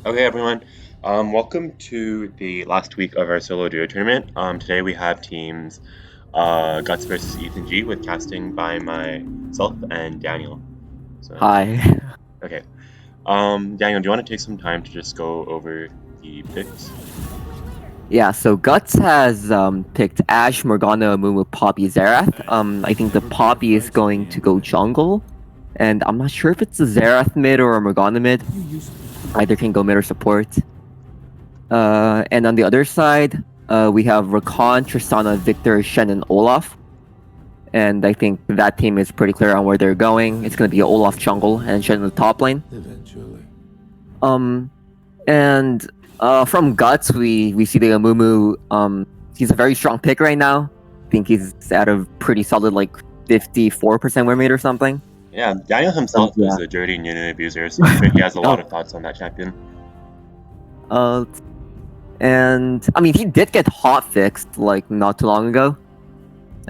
Okay, everyone. Welcome to the last week of our solo duo tournament. Today we have teams Guts versus Ethan G with casting by myself and Daniel. So, Hi. okay. Daniel, do you want to take some time to just go over the picks? Yeah, so Guts has picked Ash, Morgana, Mumu, Poppy, Xerath. I think the Poppy is going to go jungle, and I'm not sure if it's a Xerath mid or a Morgana mid. Either can go mid or support. And on the other side, we have Rakan, Tristana, Victor, Shen, and Olaf. And I think that team is pretty clear on where they're going. It's going to be Olaf jungle and Shen in the top lane. Eventually. Um, And from Guts, we see the Amumu. He's a very strong pick right now. I think he's at a pretty solid 54% win rate or something. Yeah, Daniel himself Yeah. is a dirty Nunu abuser, so I'm sure he has a lot of thoughts on that champion. Uh, and I mean, he did get hot fixed not too long ago.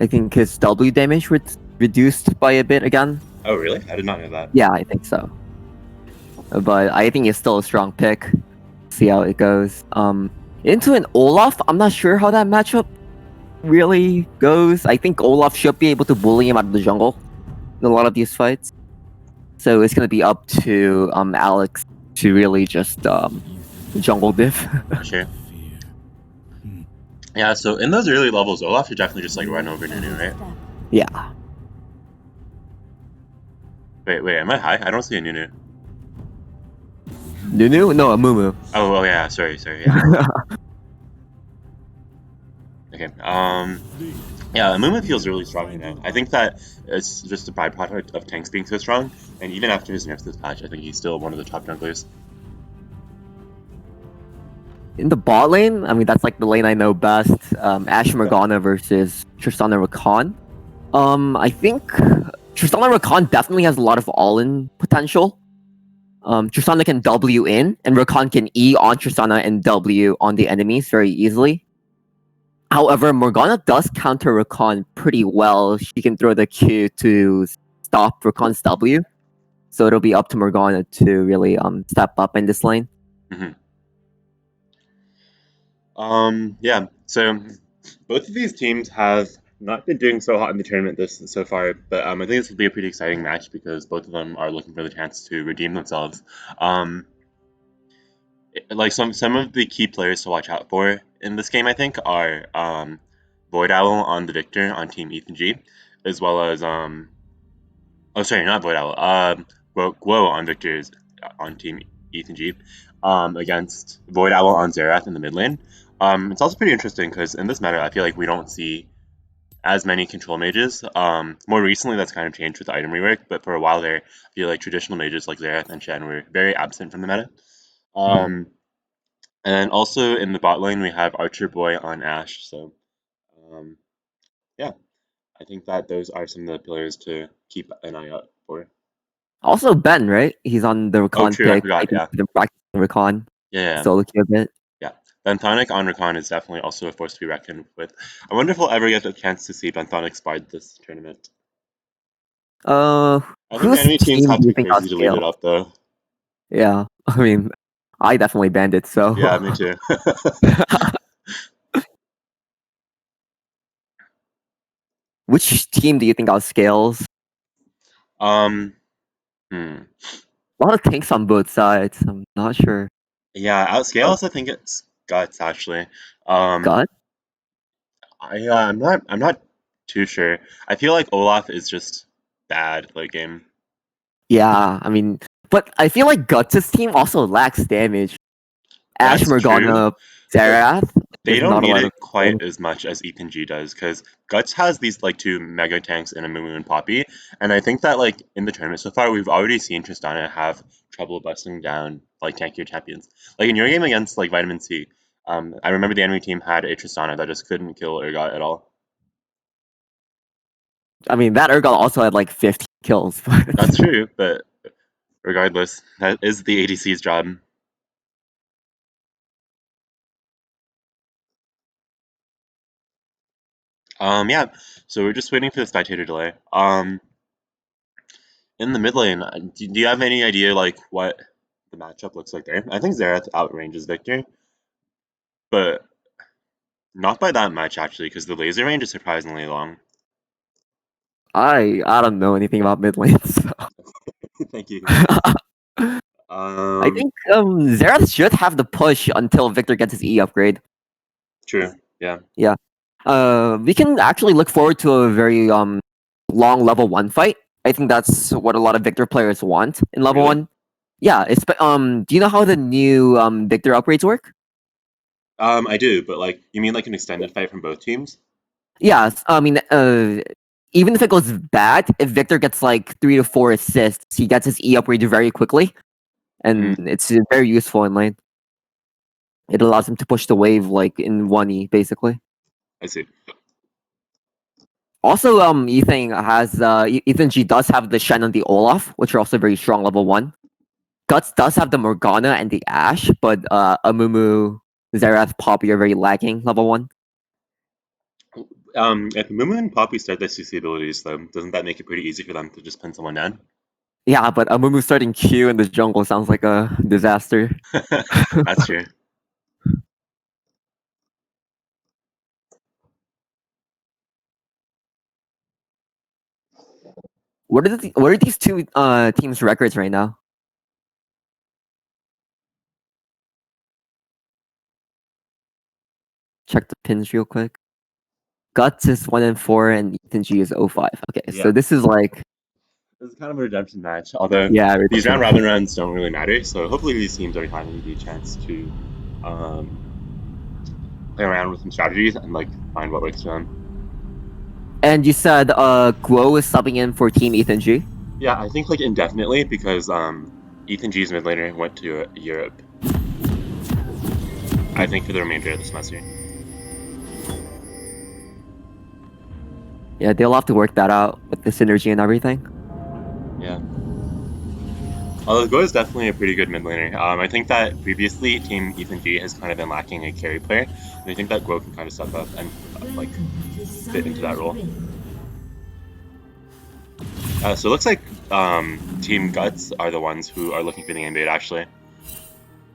I think his W damage was reduced by a bit again. Oh, really? I did not know that. Yeah, I think so. But I think he's still a strong pick. See how it goes. Into an Olaf, I'm not sure how that matchup really goes. I think Olaf should be able to bully him out of the jungle in a lot of these fights. So it's gonna be up to Alex to really just jungle diff. Sure. Yeah, so in those early levels, Olaf should definitely just run over Nunu, right? Yeah. Wait, am I high? I don't see a Nunu. Nunu? No, a Mumu. Oh, yeah, sorry, yeah. Okay. Yeah, Amumu feels really strong right now. I think that it's just a byproduct of tanks being so strong, and even after his nerfs this patch, I think he's still one of the top junglers. In the bot lane, I mean that's the lane I know best. Ashe Morgana versus Tristana Rakan. I think Tristana Rakan definitely has a lot of all-in potential. Tristana can W in, and Rakan can E on Tristana and W on the enemies very easily. However, Morgana does counter Rakan pretty well. She can throw the Q to stop Rakan's W. So it'll be up to Morgana to really step up in this lane. Yeah. So both of these teams have not been doing so hot in the tournament so far, but I think this will be a pretty exciting match because both of them are looking for the chance to redeem themselves. Some of the key players to watch out for in this game, I think, are Void Owl on the Victor on Team Ethan G, as well as oh sorry, not Void Owl, Guo on Victor's on Team Ethan G, against Void Owl on Xerath in the mid lane. It's also pretty interesting because in this meta, I feel like we don't see as many control mages. More recently, that's kind of changed with item rework, but for a while there, I feel like traditional mages like Xerath and Shen were very absent from the meta. And also in the bot lane, we have Archer Boy on Ashe. So, um, yeah, I think that those are some of the players to keep an eye out for. Also, Ben, right? He's on the Oh, Rakan true, I pick. I forgot. think Yeah, the practicing Rakan. yeah, Still looking a bit. yeah. Benthonic on Rakan is definitely also a force to be reckoned with. I wonder if we'll ever get a chance to see Benthonic spied this tournament. I think the Whose enemy teams team have do to you be think crazy to leave it outscaled? up, though. Yeah, I mean, I definitely banned it. So, Yeah, me too. which team do you think outscales? um, hmm. A lot of tanks on both sides. I'm not sure. Yeah, outscales. I think it's Guts actually. Um, God? I'm not too sure. I feel like Olaf is just bad late game. Yeah, I mean, but I feel like Guts' team also lacks damage. Ash That's true, Morgana, but Xerath, they there's don't not a need lot of it quite damage. as much as Ethan G does because Guts has these two mega tanks in a Mumu and Poppy, and I think that in the tournament so far we've already seen Tristana have trouble busting down tankier champions. Like in your game against Vitamin C, I remember the enemy team had a Tristana that just couldn't kill Urgot at all. I mean, that Urgot also had 15 kills. That's true, but regardless, that is the ADC's job. Yeah. So we're just waiting for the spectator delay. In the mid lane, do you have any idea what the matchup looks like there. I think Xerath outranges Victor, but not by that much actually, because the laser range is surprisingly long. I don't know anything about mid lanes. So. Thank you. I think Xerath should have the push until Victor gets his E upgrade. True. Yeah. Yeah. We can actually look forward to a very long level 1 fight. I think that's what a lot of Victor players want in level Really? 1. Yeah, do you know how the new Victor upgrades work? I do, but like, you mean like an extended fight from both teams? Yeah, I mean, even if it goes bad, if Victor gets like 3 to 4 assists, he gets his E upgrade very quickly, and it's very useful in lane. It allows him to push the wave like in 1E, basically. I see. Also, Ethan G does have the Shen and the Olaf, which are also very strong level 1. Guts does have the Morgana and the Ashe, but Amumu, Xerath, Poppy are very lacking level 1. If Mumu and Poppy start their CC abilities, though, doesn't that make it pretty easy for them to just pin someone down? Yeah, but Amumu starting Q in the jungle sounds like a disaster. That's true. What are these two teams' records right now? Check the pins real quick. Guts is 1-4 and Ethan G is 0-5. Okay, Yeah. so this is like It's kind of a redemption match, although yeah, these round robin runs don't really matter. So hopefully these teams are finding the chance to play around with some strategies and like find what works for them. And you said Guo is subbing in for Team Ethan G? Yeah, I think like indefinitely because Ethan G's mid laner went to Europe. I think for the remainder of the semester. Yeah, they'll have to work that out with the synergy and everything. Yeah. Although Go is definitely a pretty good mid laner. I think that previously Team Ethan G has kind of been lacking a carry player, and I think that Go can kind of step up and like fit into that role. So it looks like Team Guts are the ones who are looking for the invade actually.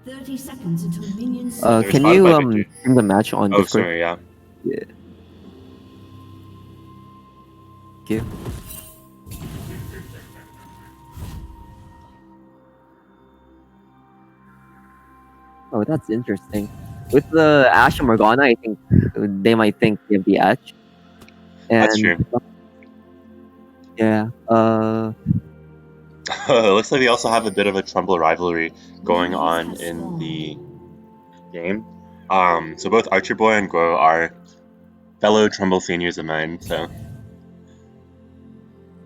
30 seconds until minions. Can you bring the match on Oh, Discord? sorry, yeah. Yeah. Thank you. Oh, that's interesting. With the Ashe and Morgana, I think they might think they have the edge. And, That's true. Yeah. It looks like they also have a bit of a Trumbull rivalry going on in the game. So both Archer Boy and Guo are fellow Trumbull seniors of mine, so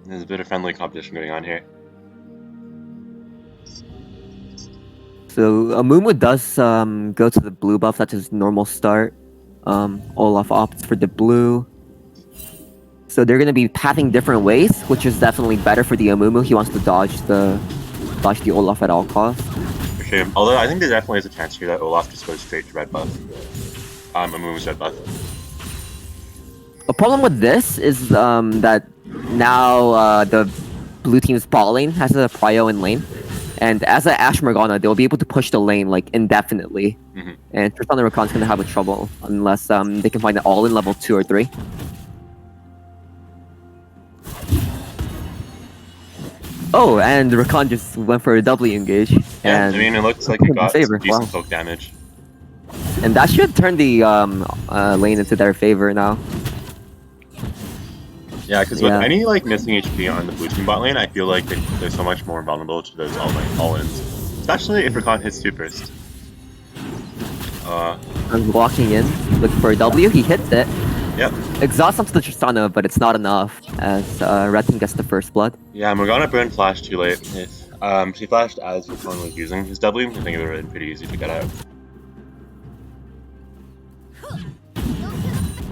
there's a bit of friendly competition going on here. So Amumu does go to the blue buff. That's his normal start. Olaf opts for the blue. So they're gonna be pathing different ways, which is definitely better for the Amumu. He wants to dodge the Olaf at all costs. For sure. Although I think there definitely is a chance here that Olaf just goes straight to red buff. Amumu's red buff. A problem with this is that now the blue team's bot lane has a prio in lane. And as an Ashe Morgana, they'll be able to push the lane like indefinitely. And Tristan and Rakan's gonna have a trouble unless they can find it all in level 2 or 3. Oh, and Rakan just went for a W engage. Yeah, and I mean, it looks like it got some decent wow. poke damage. And that should turn the lane into their favor now. Yeah, because with any like missing HP on the blue team bot lane, I feel like they're so much more vulnerable to those all-ins. Especially if Rakan hits 2 first. I'm walking in, looking for a W, he hits it. Yep. Exhaust onto the Tristana, but it's not enough, as Red Team gets the first blood. Yeah, Morgana burned flash too late. If she flashed as Rakan was using his W, I think it would have been pretty easy to get out.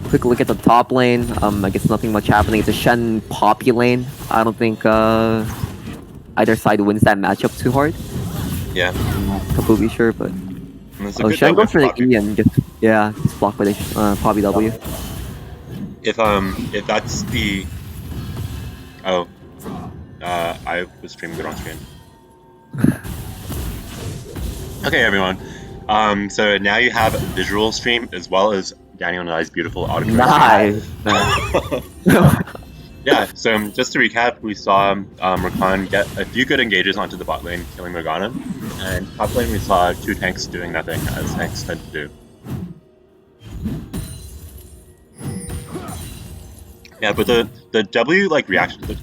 Quick look at the top lane. I guess nothing much happening. It's a Shen Poppy lane. I don't think either side wins that matchup too hard. Yeah. I'm not completely sure, but Shen goes for the E and just blocked by the Poppy W. If that's the I was streaming the wrong screen. Okay, everyone. So now you have a visual stream as well as Daniel and I's beautiful auditory Nice. stream. Yeah, so just to recap, we saw Rakan get a few good engages onto the bot lane, killing Morgana, and top lane we saw two tanks doing nothing, as tanks tend to do. Yeah, but the W reaction,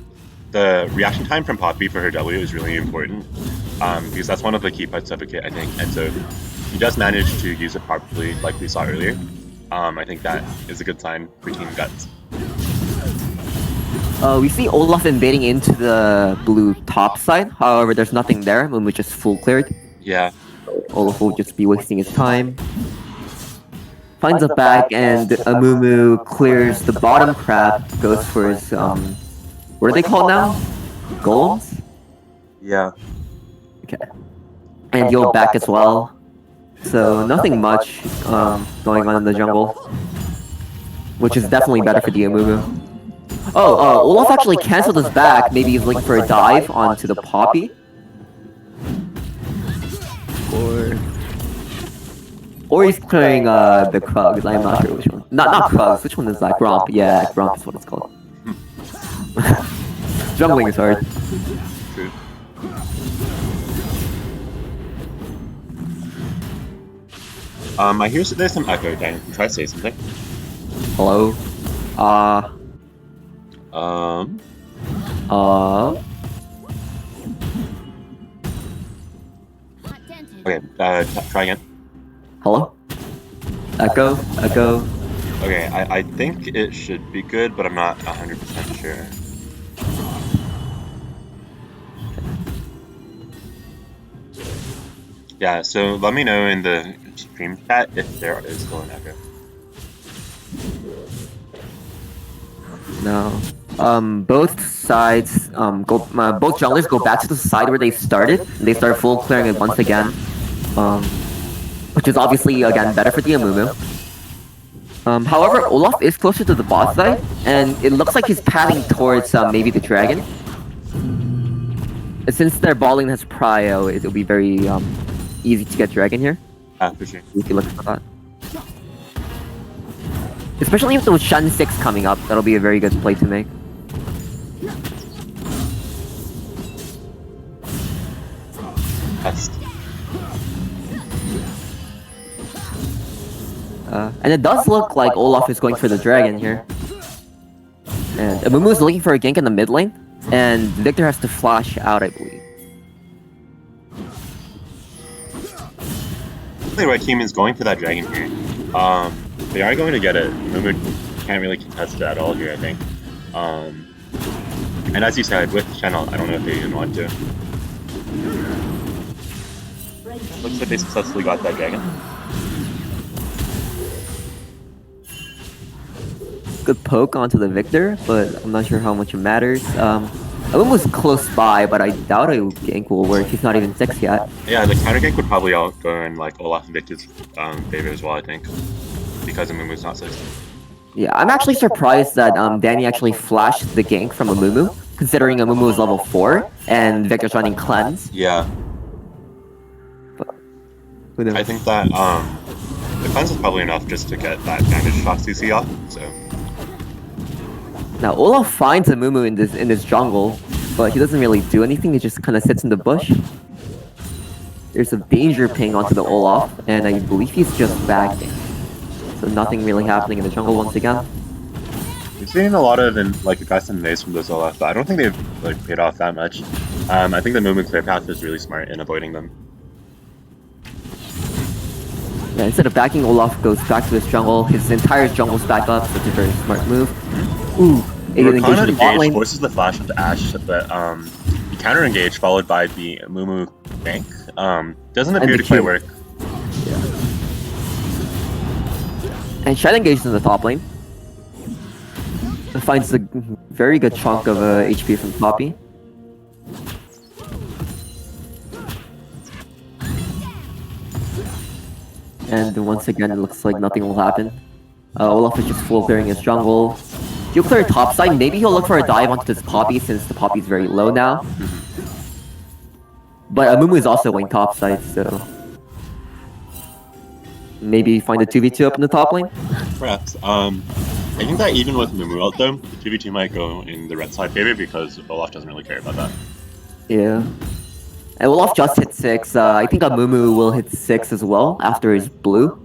the reaction time from Poppy for her W is really important, because that's one of the key parts of a kit, I think, and so he does manage to use it properly, like we saw earlier. I think that is a good sign for Team Guts. We see Olaf invading into the blue top side. However, there's nothing there. Mumu just full cleared. Yeah. Olaf will just be wasting his time. Finds a back, and Amumu clears the bottom crab. Goes for his what are they called now? Golems. Yeah. Okay. And Yo back as well. So nothing much going on in the jungle, which is definitely better for the Amumu. Oh, Olaf actually cancelled his back. Maybe he's looking for a dive onto the Poppy. Or he's clearing the Krugs. I'm not sure which one. Not Krugs. Which one is that? Gromp. Yeah, Gromp is what it's called. Jungling is hard. True. I hear there's some echo. Dan, can you try to say something? Hello. Okay. Try again. Hello. Echo. Okay, I think it should be good, but I'm not 100% sure. Yeah, so let me know in the stream chat if there is still an echo. No. Both sides, both junglers go back to the side where they started. And they start full clearing it once again. Which is obviously, again, better for the Amumu. However, Olaf is closer to the bot side, and it looks like he's padding towards maybe the dragon. Since their ball lane has prio, it'll be very easy to get dragon here. For sure. If you look for that. Especially with those Shen 6 coming up, that'll be a very good play to make. Test. And it does look like Olaf is going for the dragon here. And Amumu is looking for a gank in the mid lane, and Victor has to flash out, I believe. The right team is going for that dragon here. They are going to get it. Mumu can't really contest it at all here, I think. And as you said, with Channel, I don't know if they even want to. Looks like they successfully got that dragon. Good poke onto the Victor, but I'm not sure how much it matters. Amumu was close by, but I doubt a gank will work. He's not even 6 yet. Yeah, the counter gank would probably all go in like Olaf and Victor's favor as well, I think. Because Amumu's not 6. Yeah, I'm actually surprised that Danny actually flashed the gank from Amumu, considering Amumu is level 4, and Victor's running cleanse. Yeah. But who knows? I think that the cleanse is probably enough just to get that damage shot CC off, so. Now Olaf finds Amumu in this jungle, but he doesn't really do anything. He just kind of sits in the bush. There's a danger ping onto the Olaf, and I believe he's just backing. So nothing really happening in the jungle once again. We've seen a lot of aggressive invasions from those Olaf, but I don't think they've paid off that much. I think the movement clear path is really smart in avoiding them. Yeah, instead of backing, Olaf goes back to his jungle. His entire jungle's back up, so it's a very smart move. Ooh, Rakan engage forces the flash onto Ashe, but the counter engage followed by the Mumu gank doesn't appear to quite work. Yeah. And Shen engages in the top lane. It finds a very good chunk of HP from Poppy. And once again, it looks like nothing will happen. Olaf is just full clearing his jungle. He'll clear top side. Maybe he'll look for a dive onto this Poppy since the Poppy is very low now. But Amumu is also going top side, so maybe find a 2v2 up in the top lane. Perhaps. I think that even with Mumu out though, the 2v2 might go in the red side favor because Olaf doesn't really care about that. Yeah. And Olaf just hit 6. I think Amumu will hit 6 as well after his blue.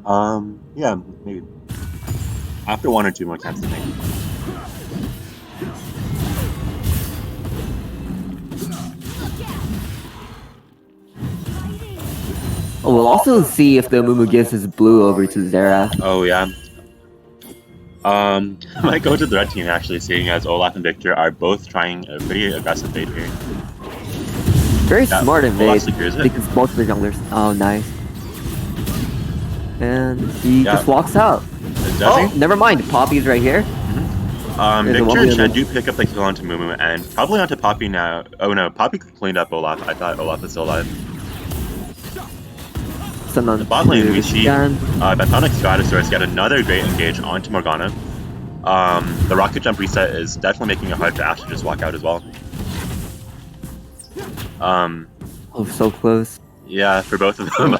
Yeah, maybe. After 1 or 2 more times, I think. Oh, we'll also see if the Amumu gives his blue over to Xerath. Oh, yeah. I might go to the red team actually, seeing as Olaf and Victor are both trying a pretty aggressive bait here. Very smart invade, secures it. because both of the junglers. Oh, nice. And he just walks out. Does he? Never mind. Poppy's right here. Victor and Shen do pick up the kill onto Mumu and probably onto Poppy now. Oh no, Poppy cleaned up Olaf. I thought Olaf was still alive. The bot lane we see Bethonic Stratosaurus get another great engage onto Morgana. The rocket jump reset is definitely making it hard for Ash to just walk out as well. Oh, so close. Yeah, for both of them.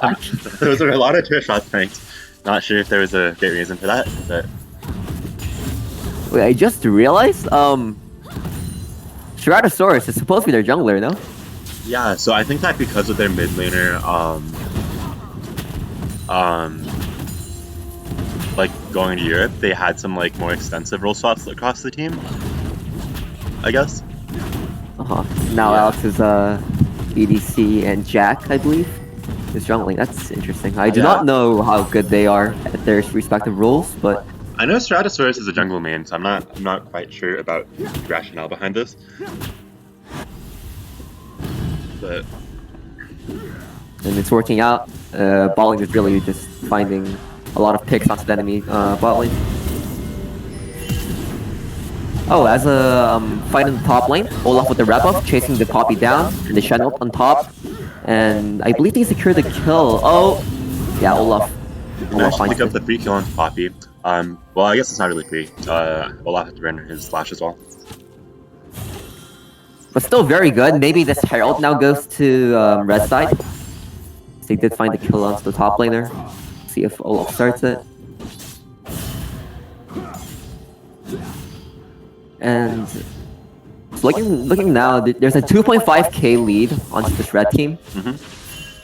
Those are a lot of tier shots ranked. Not sure if there was a great reason for that, but... Wait, I just realized, Stratosaurus is supposed to be their jungler, no? Yeah, so I think that because of their mid laner, like going to Europe, they had some like more extensive role swaps across the team, I guess. Now yeah. Alex is EDC and Jack, I believe, is jungling. That's interesting. I do not know how good they are at their respective roles, but I know Stratosaurus is a jungle main, so I'm not quite sure about the rationale behind this. But and it's working out. Balling is really just finding a lot of picks onto the enemy bot lane. Oh, as a fight in the top lane, Olaf with the wrap up, chasing the Poppy down, and the Shen ult on top, and I believe they secured the kill. Oh, yeah, Olaf. Managed to pick up the free kill on Poppy. Well, I guess it's not really free. Olaf had to burn his slash as well. But still very good. Maybe this Herald now goes to red side. They did find the kill onto the top laner. See if Olaf starts it. And so looking now, there's a 2.5k lead on this red team.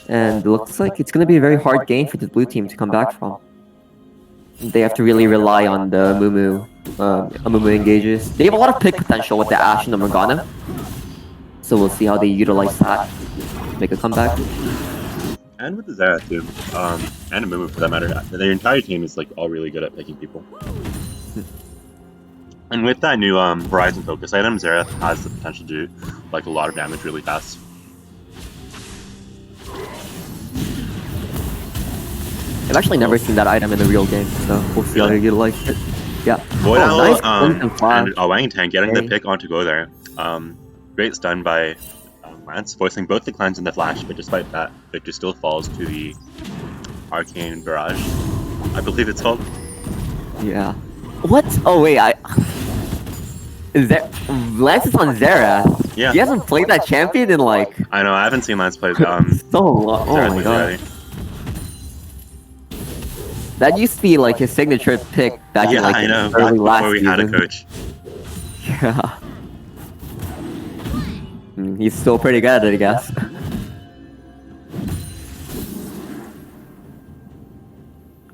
And it looks like it's going to be a very hard game for the blue team to come back from. They have to really rely on the Mumu engages. They have a lot of pick potential with the Ashe and the Morgana. So we'll see how they utilize that to make a comeback. And with the Xerath too, and a Mumu for that matter, their entire team is like all really good at picking people. And with that new Horizon focus item, Xerath has the potential to do like a lot of damage really fast. I've actually never seen that item in a real game, so we'll see how they utilize it. Yeah. Void Owl, nice and Orangutan getting the pick onto go there. Great stun by Lance, forcing both the clans in the flash, but despite that, Victor still falls to the Arcane Barrage, I believe it's called. Yeah. What? Oh wait, Lance is on Xerath. Yeah. He hasn't played that champion in like... I know, I haven't seen Lance play so long. Oh my god. That used to be like his signature pick back in like I know, early last before we had a coach. Yeah. He's still pretty good at it, I guess.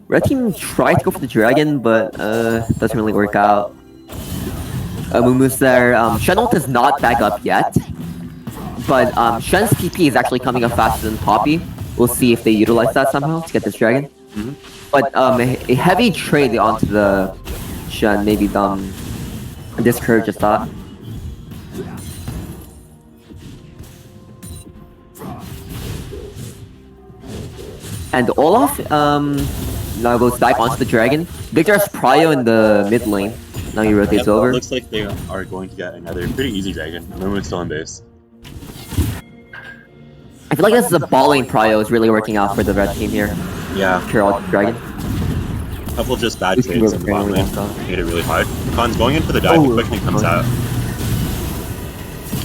Red team tried to go for the dragon, but doesn't really work out. Mumu's there. Shen ult is not back up yet, but Shen's TP is actually coming up faster than Poppy. We'll see if they utilize that somehow to get this dragon. But a heavy trade onto the Shen maybe discourages that. And Olaf now goes back onto the dragon. Victor has Prio in the mid lane. Now he rotates over. It looks like they are going to get another pretty easy dragon. Mumu's still in base. I feel like this is a ball lane Prio is really working out for the red team here. Yeah. Carol dragon. A couple of just bad trades in the bottom lane made it really hard. Khan's going in for the dive and quickly comes out.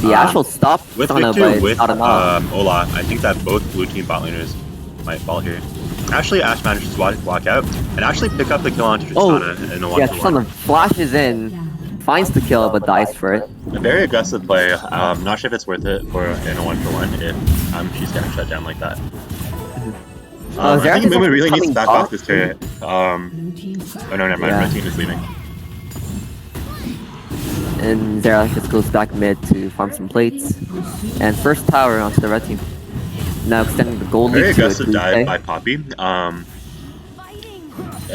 The Ashe will stop with Victor, with Olaf, I think that both blue team bot laners might fall here. Actually, Ash manages to walk out and actually pick up the kill onto Oh, Tristana in a yeah, 1-for-1. Tristana flashes in, finds the kill, but dies for it. A very aggressive play. Not sure if it's worth it for in a 1-for-1 if she's getting shut down like that. I Xerath think is Mumu actually really needs to coming back bot. off this turret. Oh no, never mind. Yeah. Red team is leaving. And Xerath just goes back mid to farm some plates. And first tower onto the red team. Now extending the gold Very lead to aggressive dive Tuesday. by Poppy. I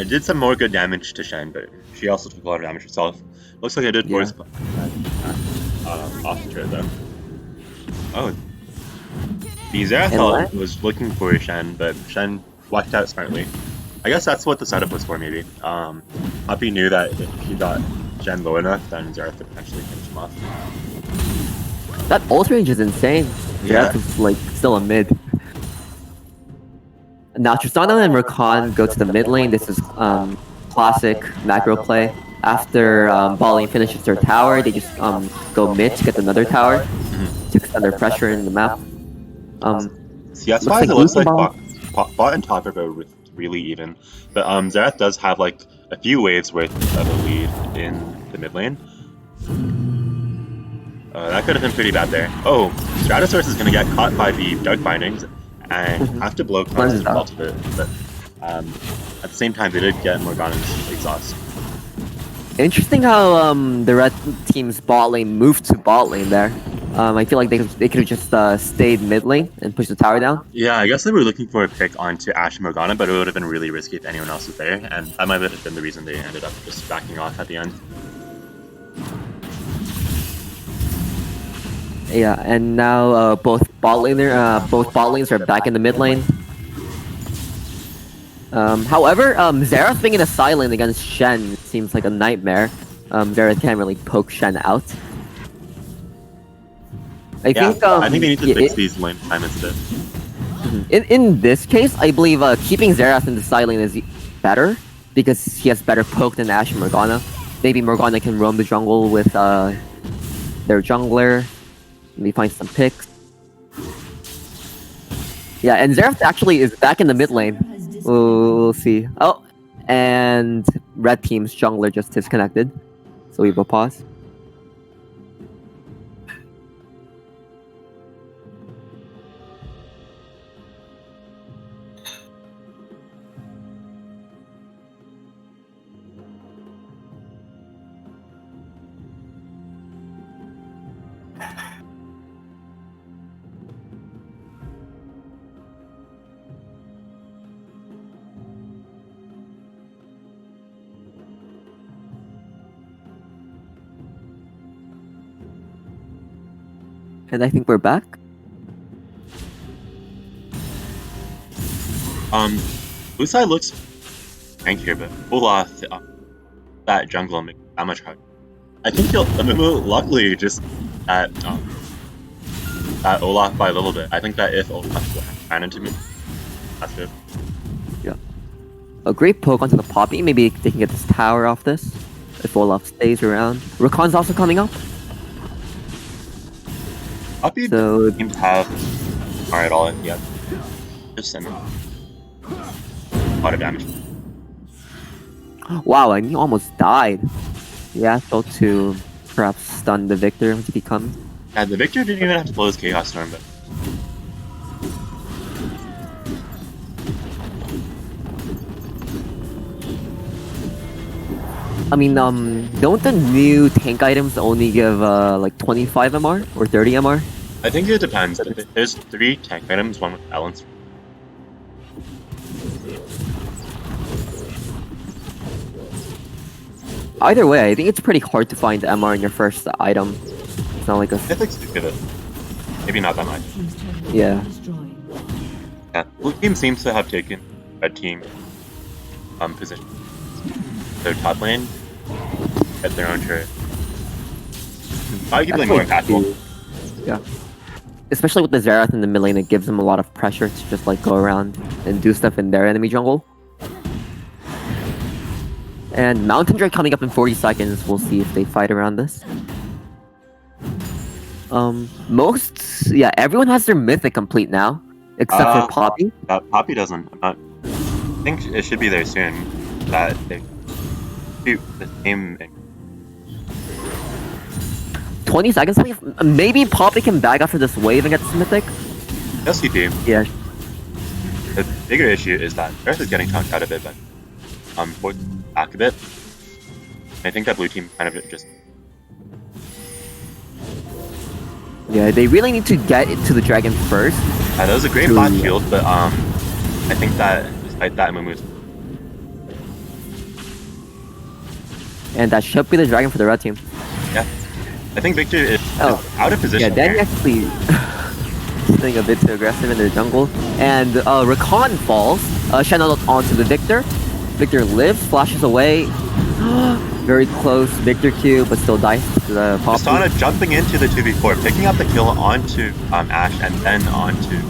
did some more good damage to Shen, but she also took a lot of damage herself. Looks like I did force off the turret though. Oh, the Xerath was looking for Shen, but Shen walked out smartly. I guess that's what the setup was for, maybe. Poppy knew that if he got Shen low enough, then Xerath could potentially finish him off. That ult range is insane. Yeah. Xerath is like still a mid. Now Tristana and Rakan go to the mid lane. This is classic macro play. After bot lane finishes their tower, they just go mid to get another tower to extend their pressure in the map. See, that's why it looks like bot and top are both really even. But Xerath does have like a few waves worth of a lead in the mid lane. That could have been pretty bad there. Oh, Stratosaurus is going to get caught by the Dark Bindings and have to blow cleanse as of it. But at the same time, they did get Morgana's exhaust. Interesting how the red team's bot lane moved to bot lane there. I feel like they could have just stayed mid lane and pushed the tower down. Yeah, I guess they were looking for a pick onto Ashe and Morgana, but it would have been really risky if anyone else was there, and that might have been the reason they ended up just backing off at the end. Yeah, and now both bot lanes are back in the mid lane. However, Xerath being in a side lane against Shen seems like a nightmare. Xerath can't really poke Shen out. I think they need to fix these lane assignments a bit. In this case, I believe keeping Xerath in the side lane is better because he has better poke than Ashe and Morgana. Maybe Morgana can roam the jungle with their jungler. Maybe find some picks. Yeah, and Xerath actually is back in the mid lane. We'll see. Oh, and red team's jungler just disconnected. So we will pause. And I think we're back. Blue side looks tank here, but Olaf, that jungle makes that much harder. I think Mumu luckily just at Olaf by a little bit. I think that if Olaf ran into me, that's good. Yeah. A great poke onto the Poppy. Maybe they can get this tower off this. If Olaf stays around. Rakan's also coming up. Poppy So seems to have at all yet. Just send a lot of damage. wow, and he almost died. Yeah, so to perhaps stun the Victor if he comes. Yeah, the Victor didn't even have to blow his Chaos Storm, but I mean, don't the new tank items only give like 25 MR or 30 MR? I think it depends. There's 3 tank items, one with balance. Either way, I think it's pretty hard to find MR in your first item. It's not like a... Mythics do give it. Maybe not that much. Yeah. Yeah. Blue team seems to have taken red team position. Their top lane at their own turret. Probably keep more impactful. Yeah. Especially with the Xerath in the mid lane, it gives them a lot of pressure to just like go around and do stuff in their enemy jungle. And Mountain Drake coming up in 40 seconds. We'll see if they fight around this. Everyone has their mythic complete now, except for Poppy. Poppy doesn't. think it should be there soon. That they shoot the same. 20 seconds left. Maybe Poppy can back after this wave and get this mythic. LCP. Yeah. The bigger issue is that Earth is getting chunked out a bit, but forced back a bit. I think that blue team kind of just. Yeah, they really need to get it to the dragon first. That was a great flat shield, but I think that despite that, Mumu's. And that should be the dragon for the red team. Yeah, I think Victor is out of position. Yeah, Danny actually staying a bit too aggressive in the jungle. And Rakan falls. Shen onto the Victor. Victor lives, flashes away. Very close Victor Q, but still dies to the Poppy. Tristana jumping into the 2v4, picking up the kill onto Ashe and then onto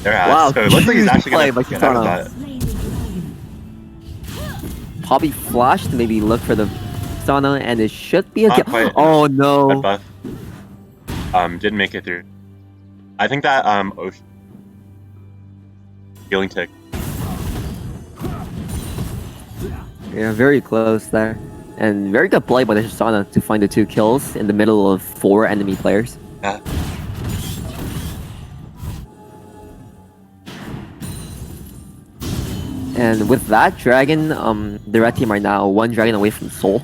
their Ashe. Wow, so it looks like he's actually play gonna by get out of that. Poppy flashed, maybe look for the Tristana, and it should be a Not kill. quite. Oh no. Red buff. Didn't make it through. I think that Ocean healing tick. Yeah, very close there. And very good play by the Tristana to find the 2 kills in the middle of 4 enemy players. Yeah. And with that dragon, the red team are now 1 dragon away from Soul.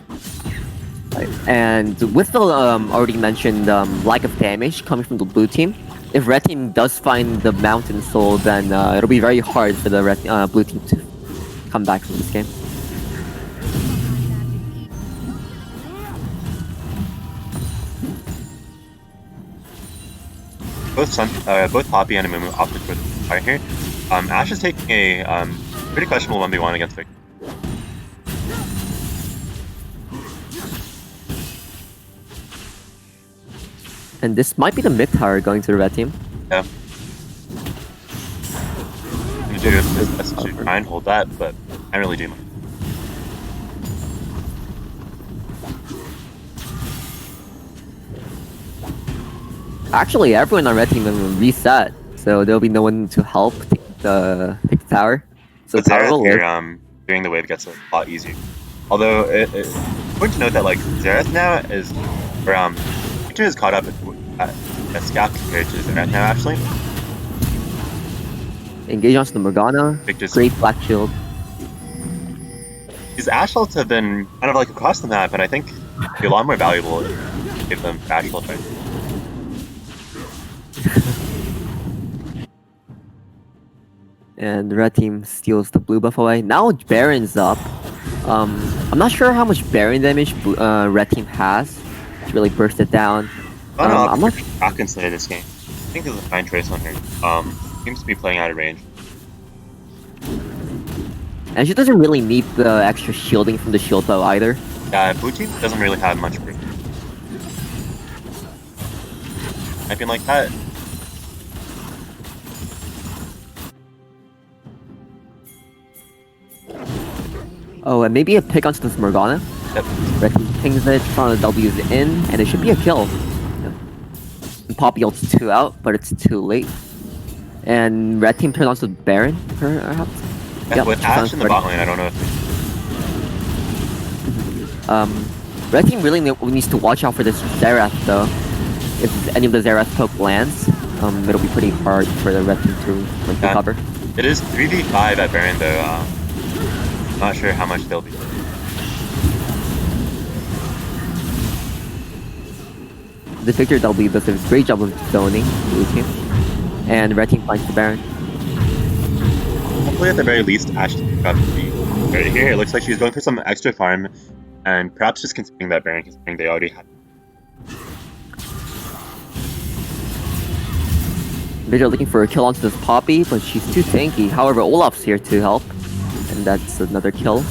And with the already mentioned lack of damage coming from the blue team, if red team does find the mountain soul, then it'll be very hard for the blue team to come back from this game. Both Poppy and Amumu opted for the fire here. Ashe is taking a pretty questionable 1v1 against Victor. And this might be the mid tower going to the red team. Yeah. I'm gonna do his best to try and hold that, but I really do much. Actually, everyone on red team will reset, so there'll be no one to help take the tower. So But the tower Xerath will here, live. doing the wave gets a lot easier. Although it's important to note that like Xerath now is, or Victor is caught up at a scout compared to Xerath now actually. Engage onto the Morgana. Victor's Great black shield. These Ashe ults have been kind of like across the map, and I think it'd be a lot more valuable if you give them Ashe ult right. And the red team steals the blue buff away. Now Baron's up. I'm not sure how much Baron damage red team has to really burst it down. I'm not back consider this game. I think there's a fine trace on her. Seems to be playing out of range. And she doesn't really need the extra shielding from the shield bow either. Yeah, blue team doesn't really have much break. I feel like that. Oh, and maybe a pick onto this Morgana. Yep. Red team pings it, front of the W's in, and it should be a kill. And Poppy ults 2 out, but it's too late. And red team turns onto Baron, perhaps? Yeah, Yep, with Ashe in the bot lane, I don't know if Red team really needs to watch out for this Xerath though. If any of the Xerath poke lands, it'll be pretty hard for the red team to recover. it is 3v5 at Baron though. Not sure how much they'll be. The Victor W does a great job of zoning blue team. And red team finds the Baron. Hopefully at the very least, Ashe got the right here. It looks like she's going for some extra farm, and perhaps just considering that Baron, considering they already had. Victor looking for a kill onto this Poppy, but she's too tanky. However, Olaf's here to help. And that's another kill.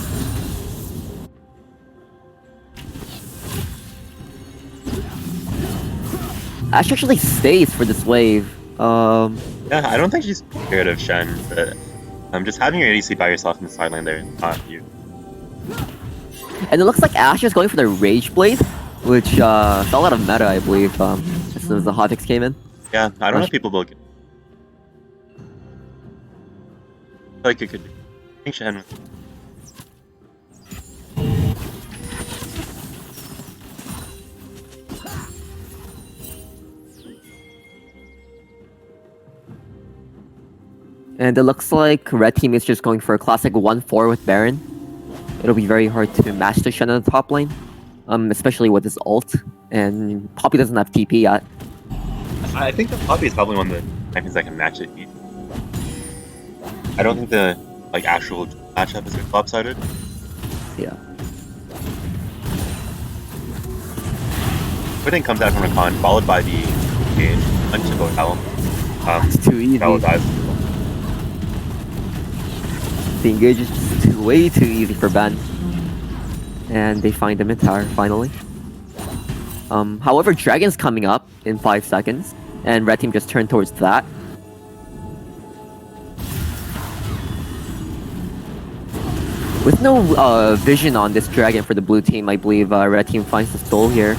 Ashe actually stays for this wave. Yeah, I don't think she's scared of Shen, but just having your ADC by yourself in the sideline there, not you. And it looks like Ashe is going for the Rage Blade, which fell out of meta, I believe, as soon as the hotfix came in. Yeah, I don't know if people will get. I feel like it could be. think Shen. And it looks like red team is just going for a classic 1-4 with Baron. It'll be very hard to match the Shen on the top lane, especially with his ult. And Poppy doesn't have TP yet. I think the Poppy is probably one of the champions that can match it. I don't think the actual matchup is lopsided. Yeah. Everything comes out from Rakan, followed by the engage onto Boat Owl. It's too easy. Owl dies. The engage is just way too easy for Ben. And they find him in tower, finally. However, Dragon's coming up in 5 seconds. And red team just turned towards that. With no vision on this Dragon for the blue team, I believe red team finds the soul here.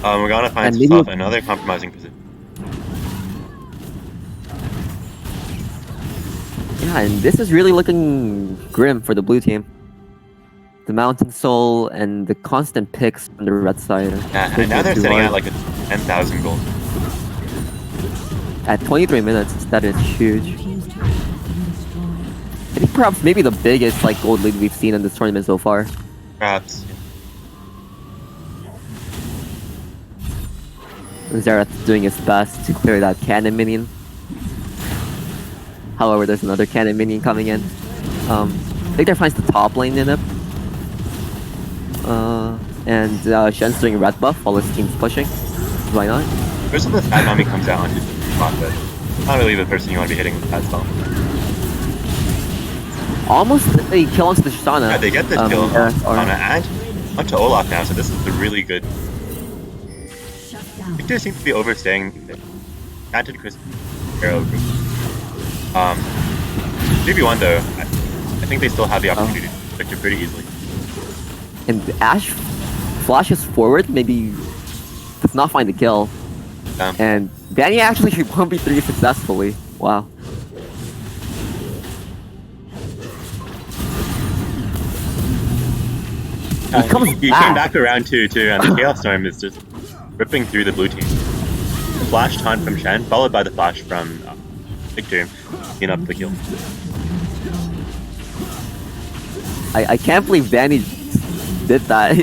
We're gonna find himself another compromising position. Yeah, and this is really looking grim for the blue team. The Mountain Soul and the constant picks on the red side. Yeah, and now they're sitting at like a 10,000 gold. At 23 minutes, that is huge. Team's turret has been destroyed. I think perhaps maybe the biggest gold lead we've seen in this tournament so far. Perhaps. Xerath's doing his best to clear that cannon minion. However, there's another cannon minion coming in. Victor finds the top lane in it. And Shen's doing red buff while his team's pushing. Why not? First of all, the Fat Mommy comes out onto the spot, but not really the person you want to be hitting with that spell. Almost a kill onto the Tristana. Yeah, they get the kill on and onto Olaf now, so this is a really good. Shut down. Victor seems to be overstaying the Canted Chris Arrow group. 3v1 though, I think they still have the opportunity to Victor pretty easily. And Ashe flashes forward, maybe does not find the kill. And Danny actually 1v3 successfully. Wow. He came back around too, and the Chaos Storm is just ripping through the blue team. The flash taunt from Shen, followed by the flash from Victor, clean up the kill. I can't believe Danny did that.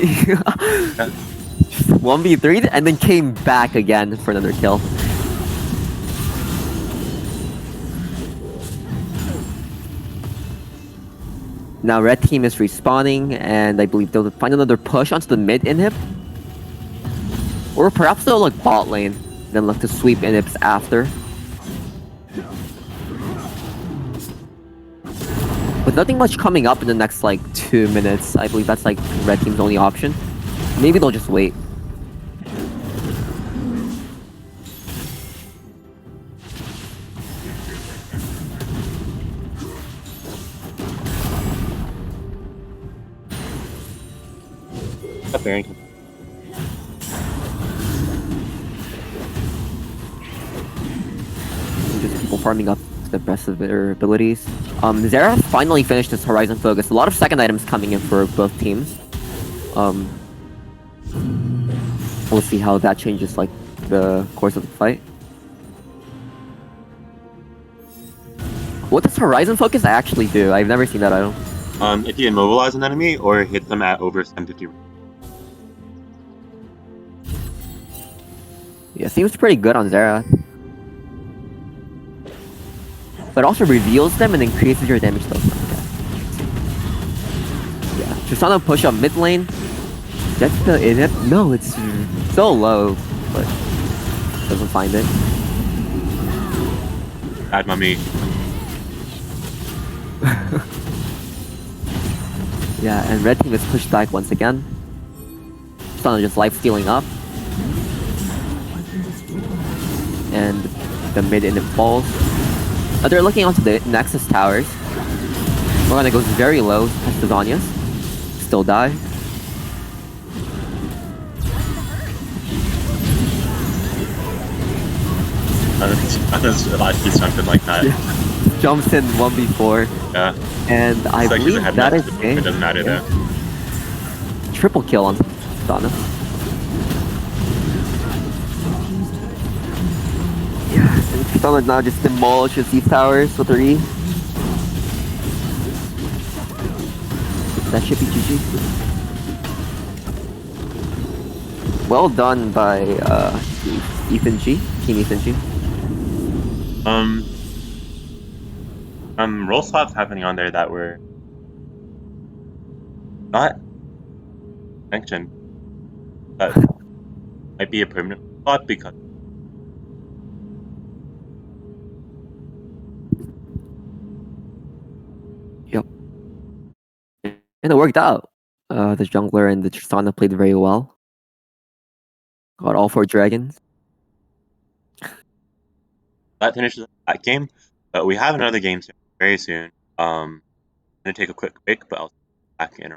1v3 and then came back again for another kill. Now red team is respawning and I believe they'll find another push onto the mid inhib. Or perhaps they'll look bot lane, then look to sweep inhibs after. With nothing much coming up in the next 2 minutes, I believe that's red team's only option. Maybe they'll just wait. Barrington. Just people farming up the rest of their abilities. Xerath finally finished his Horizon focus. A lot of second items coming in for both teams. We'll see how that changes the course of the fight. What does Horizon focus actually do? I've never seen that item. If you immobilize an enemy or hit them at over 750. Yeah, seems pretty good on Xerath. But also reveals them and increases your damage though. Yeah, Tristana push up mid lane. Gets the inhib. No, it's so low, but doesn't find it. Bad mummy. Yeah, and red team is pushed back once again. Tristana just life stealing up. And the mid inhib falls. They're looking onto the Nexus towers. Morgana goes very low, past the Zanyas. Still die. I was about to do something like that. Yeah. jumps in 1v4, Yeah. and I Looks like she's believe ahead that in is that, but game. it doesn't matter Yeah. though. Triple kill on Donna. Yeah, and Tristana now just demolishes these towers with her E. That should be GG. Well done by Ethan G. Team Ethan G. Role swaps happening on there that were not mentioned. That might be a permanent swap because Yep. And it worked out. The jungler and the Tristana played very well. Got all 4 dragons. that finishes that game. But we have another game very soon. I'm gonna take a quick break, but I'll be back in.